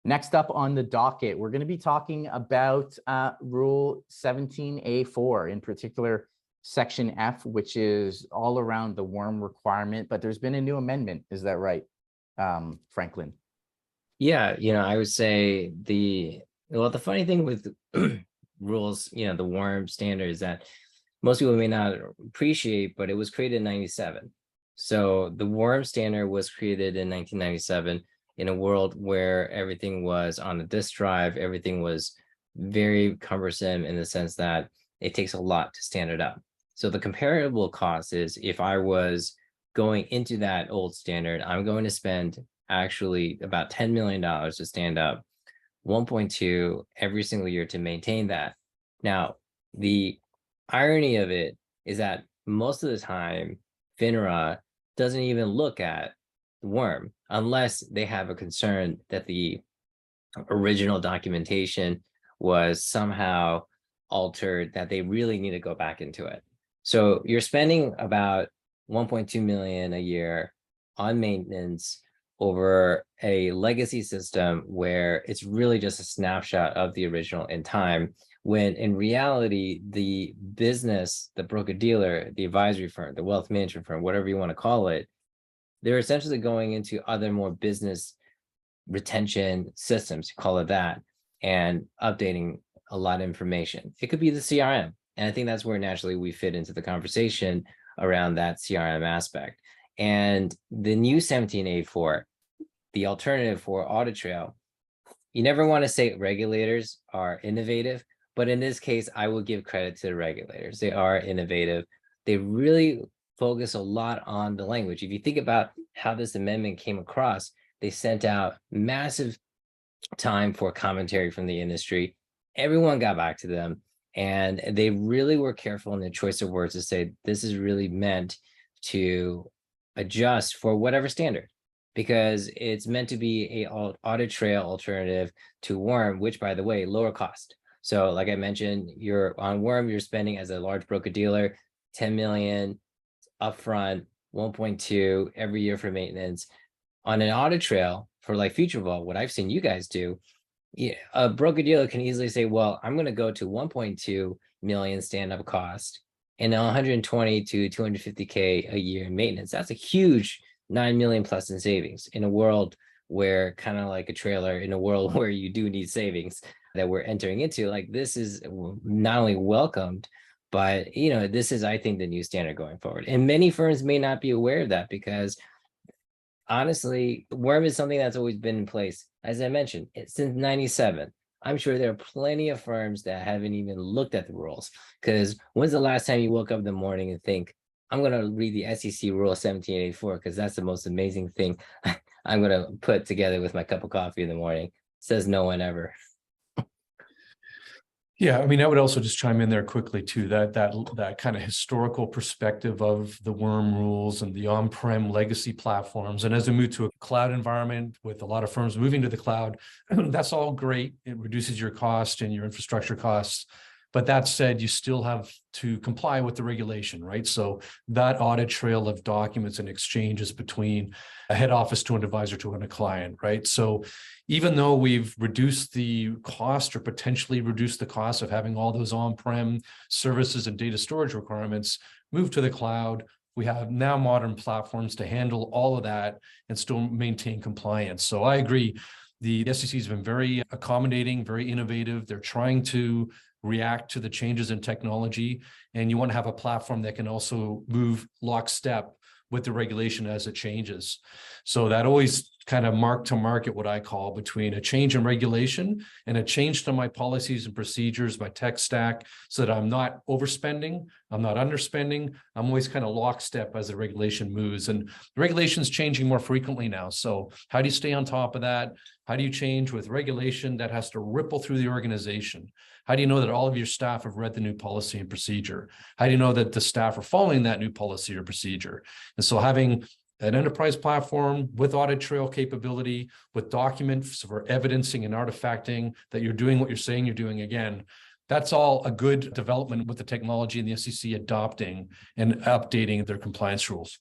Next up on the docket, we're going to be talking about Rule 17a-4, in particular, Section F, which is all around the worm requirement, but there's been a new amendment. Is that right, Franklin? Yeah, I would say the funny thing with rules, the worm standard is that most people may not appreciate, but it was created in 97. So the worm standard was created in 1997 in a world where everything was on a disk drive, everything was very cumbersome in the sense that it takes a lot to stand it up. So the comparable cost is if I was going into that old standard, I'm going to spend actually about $10 million to stand up 1.2 every single year to maintain that. Now, the irony of it is that most of the time, FINRA doesn't even look at the worm unless they have a concern that the original documentation was somehow altered, that they really need to go back into it. So you're spending about 1.2 million a year on maintenance over a legacy system where it's really just a snapshot of the original in time, when in reality, the business, the broker-dealer, the advisory firm, the wealth management firm, whatever you want to call it, they're essentially going into other more business retention systems, call it that, and updating a lot of information. It could be the CRM. And I think that's where naturally we fit into the conversation around that CRM aspect. And the new 17a-4, the alternative for Audit Trail, you never want to say regulators are innovative, but in this case, I will give credit to the regulators. They are innovative. They really focus a lot on the language. If you think about how this amendment came across, they sent out massive time for commentary from the industry. Everyone got back to them, and they really were careful in their choice of words to say, this is really meant to adjust for whatever standard, because it's meant to be a Audit Trail alternative to worm, which, by the way, lower cost. So like I mentioned, you're on worm, you're spending as a large broker dealer, 10 million upfront, 1.2 every year for maintenance. On an Audit Trail for like FutureVault, what I've seen you guys do, a broker dealer can easily say, well, I'm going to go to 1.2 million stand-up cost and 120 to 250K a year in maintenance. That's a huge 9 million plus in savings in a world where, kind of like a trailer, in a world where you do need savings that we're entering into. Like, this is not only welcomed, but this is, I think, the new standard going forward. And many firms may not be aware of that, because honestly, worm is something that's always been in place. As I mentioned, since 97. I'm sure there are plenty of firms that haven't even looked at the rules, because when's the last time you woke up in the morning and think, I'm going to read the SEC Rule 17a-4 because that's the most amazing thing I'm going to put together with my cup of coffee in the morning? Says no one ever. Yeah, I mean, I would also just chime in there quickly too, that kind of historical perspective of the worm rules and the on-prem legacy platforms. And as we move to a cloud environment with a lot of firms moving to the cloud, that's all great. It reduces your cost and your infrastructure costs. But that said, you still have to comply with the regulation, right? So that audit trail of documents and exchanges between a head office to an advisor to a client, right? So even though we've reduced the cost or potentially reduced the cost of having all those on-prem services and data storage requirements move to the cloud, we have now modern platforms to handle all of that and still maintain compliance. So I agree. The SEC has been very accommodating, very innovative. They're trying to react to the changes in technology, and you want to have a platform that can also move lockstep with the regulation as it changes. So that always kind of mark to market, what I call, between a change in regulation and a change to my policies and procedures, my tech stack, so that I'm not overspending, I'm not underspending. I'm always kind of lockstep as the regulation moves, and the regulation is changing more frequently now. So how do you stay on top of that? How do you change with regulation that has to ripple through the organization? How do you know that all of your staff have read the new policy and procedure? How do you know that the staff are following that new policy or procedure? And so having an enterprise platform with audit trail capability, with documents for evidencing and artifacting that you're doing what you're saying you're doing again, that's all a good development with the technology and the SEC adopting and updating their compliance rules.